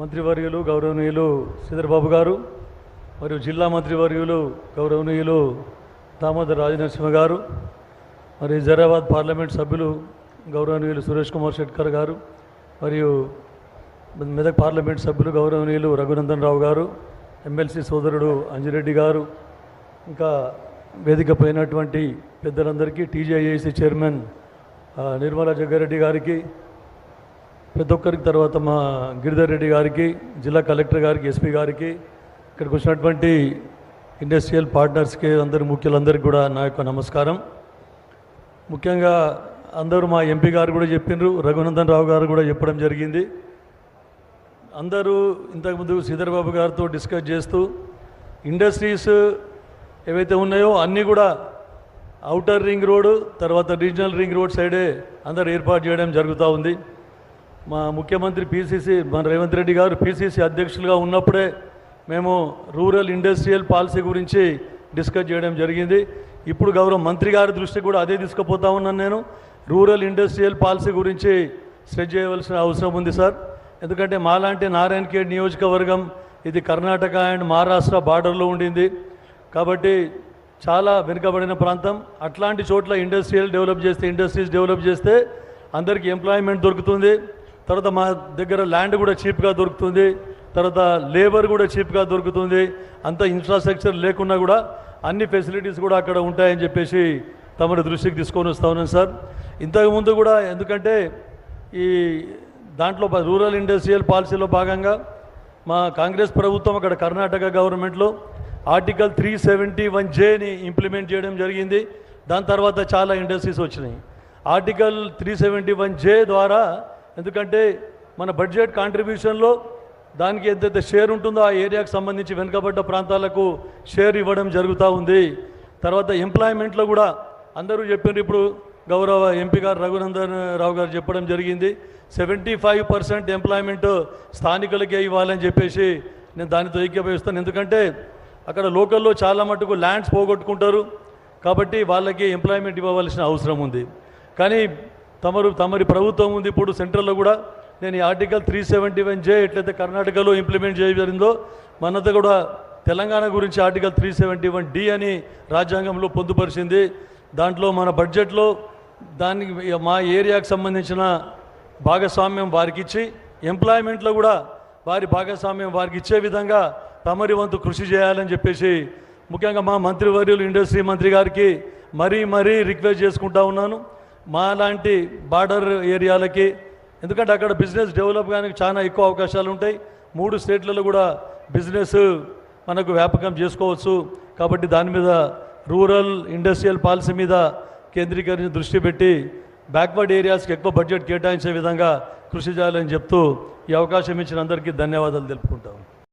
మంత్రివర్యులు గౌరవనీయులు శ్రీధర్ బాబు గారు మరియు జిల్లా మంత్రివర్యులు గౌరవనీయులు దామోదర్ రాజనరసింహ గారు మరియు హైదరాబాద్ పార్లమెంట్ సభ్యులు గౌరవనీయులు సురేష్ కుమార్ షెట్కర్ గారు మరియు మెదక్ పార్లమెంట్ సభ్యులు గౌరవనీయులు రఘునందన్ రావు గారు, ఎమ్మెల్సీ సోదరుడు అంజిరెడ్డి గారు, ఇంకా వేదిక పోయినటువంటి పెద్దలందరికీ, టీజేఏసీ చైర్మన్ నిర్మలా జగ్గారెడ్డి గారికి, ప్రతి ఒక్కరికి, తర్వాత మా గిరిధర్ రెడ్డి గారికి, జిల్లా కలెక్టర్ గారికి, ఎస్పీ గారికి, ఇక్కడికి వచ్చినటువంటి ఇండస్ట్రియల్ పార్ట్నర్స్కి, అందరి ముఖ్యులందరికీ కూడా నా యొక్క నమస్కారం. ముఖ్యంగా అందరూ మా ఎంపీ గారు కూడా చెప్పిండ్రు, రఘునందన్ రావు గారు కూడా చెప్పడం జరిగింది. అందరూ ఇంతకుముందు శ్రీధర్ బాబు గారితో డిస్కస్ చేస్తూ ఇండస్ట్రీస్ ఏవైతే ఉన్నాయో అన్నీ కూడా ఔటర్ రింగ్ రోడ్, తర్వాత రీజనల్ రింగ్ రోడ్ సైడే అందరు ఏర్పాటు చేయడం జరుగుతూ ఉంది. మా ముఖ్యమంత్రి పిసిసి మన రేవంత్ రెడ్డి గారు పిసిసి అధ్యక్షులుగా ఉన్నప్పుడే మేము రూరల్ ఇండస్ట్రియల్ పాలసీ గురించి డిస్కస్ చేయడం జరిగింది. ఇప్పుడు గౌరవ మంత్రి గారి దృష్టికి కూడా అదే తీసుకుపోతా ఉన్నాను. నేను రూరల్ ఇండస్ట్రియల్ పాలసీ గురించి స్ట్రెచ్ చేయవలసిన అవసరం ఉంది సార్. ఎందుకంటే మాలాంటి నారాయణఖేడ్ నియోజకవర్గం ఇది కర్ణాటక అండ్ మహారాష్ట్ర బార్డర్లో ఉండింది కాబట్టి చాలా వెనుకబడిన ప్రాంతం. అట్లాంటి చోట్ల ఇండస్ట్రీస్ డెవలప్ చేస్తే అందరికీ ఎంప్లాయ్మెంట్ దొరుకుతుంది. తర్వాత మా దగ్గర ల్యాండ్ కూడా చీప్గా దొరుకుతుంది, తర్వాత లేబర్ కూడా చీప్గా దొరుకుతుంది. అంత ఇన్ఫ్రాస్ట్రక్చర్ లేకున్నా కూడా అన్ని ఫెసిలిటీస్ కూడా అక్కడ ఉంటాయని చెప్పేసి తమ దృష్టికి తీసుకొని వస్తా ఉన్నాను సార్. ఇంతకుముందు కూడా ఎందుకంటే ఈ దాంట్లో రూరల్ ఇండస్ట్రియల్ పాలసీలో భాగంగా మా కాంగ్రెస్ ప్రభుత్వం అక్కడ కర్ణాటక గవర్నమెంట్లో ఆర్టికల్ 371Jని ఇంప్లిమెంట్ చేయడం జరిగింది. దాని తర్వాత చాలా ఇండస్ట్రీస్ వచ్చినాయి. ఆర్టికల్ 371J ద్వారా ఎందుకంటే మన బడ్జెట్ కాంట్రిబ్యూషన్లో దానికి ఎంతైతే షేర్ ఉంటుందో ఆ ఏరియాకు సంబంధించి వెనుకబడ్డ ప్రాంతాలకు షేర్ ఇవ్వడం జరుగుతూ ఉంది. తర్వాత ఎంప్లాయ్మెంట్లో కూడా అందరూ చెప్పారు, ఇప్పుడు గౌరవ ఎంపీ గారు రఘునందన్ రావు గారు చెప్పడం జరిగింది, 75% ఎంప్లాయ్మెంట్ స్థానికులకే ఇవ్వాలని చెప్పేసి నేను దానితో ఐక్యభవిస్తాను. ఎందుకంటే అక్కడ లోకల్లో చాలా మటుకు ల్యాండ్స్ పోగొట్టుకుంటారు కాబట్టి వాళ్ళకి ఎంప్లాయ్మెంట్ ఇవ్వవలసిన అవసరం ఉంది. కానీ తమరి ప్రభుత్వం ఉంది ఇప్పుడు సెంట్రల్లో కూడా. నేను ఈ ఆర్టికల్ 371J ఎట్లయితే కర్ణాటకలో ఇంప్లిమెంట్ చేయబడిందో మనతో కూడా తెలంగాణ గురించి ఆర్టికల్ 371D అని రాజ్యాంగంలో పొందుపరిచింది. దాంట్లో మన బడ్జెట్లో దానికి మా ఏరియాకు సంబంధించిన భాగస్వామ్యం వారికి ఇచ్చి ఎంప్లాయ్మెంట్లో కూడా వారి భాగస్వామ్యం వారికి ఇచ్చే విధంగా తమరి వంతు కృషి చేయాలని చెప్పేసి ముఖ్యంగా మా మంత్రివర్యులు ఇండస్ట్రీ మంత్రి గారికి మరీ రిక్వెస్ట్ చేసుకుంటా ఉన్నాను. మా లాంటి బార్డర్ ఏరియాలకి, ఎందుకంటే అక్కడ బిజినెస్ డెవలప్ కానీ చాలా ఎక్కువ అవకాశాలు ఉంటాయి. 3 స్టేట్లలో కూడా బిజినెస్ మనకు వ్యాపకం చేసుకోవచ్చు. కాబట్టి దాని మీద రూరల్ ఇండస్ట్రియల్ పాలసీ మీద కేంద్రీకరించి దృష్టి పెట్టి బ్యాక్వర్డ్ ఏరియాస్కి ఎక్కువ బడ్జెట్ కేటాయించే విధంగా కృషి చేయాలని చెప్తూ ఈ అవకాశం ఇచ్చిన అందరికీ ధన్యవాదాలు తెలుపుకుంటాము.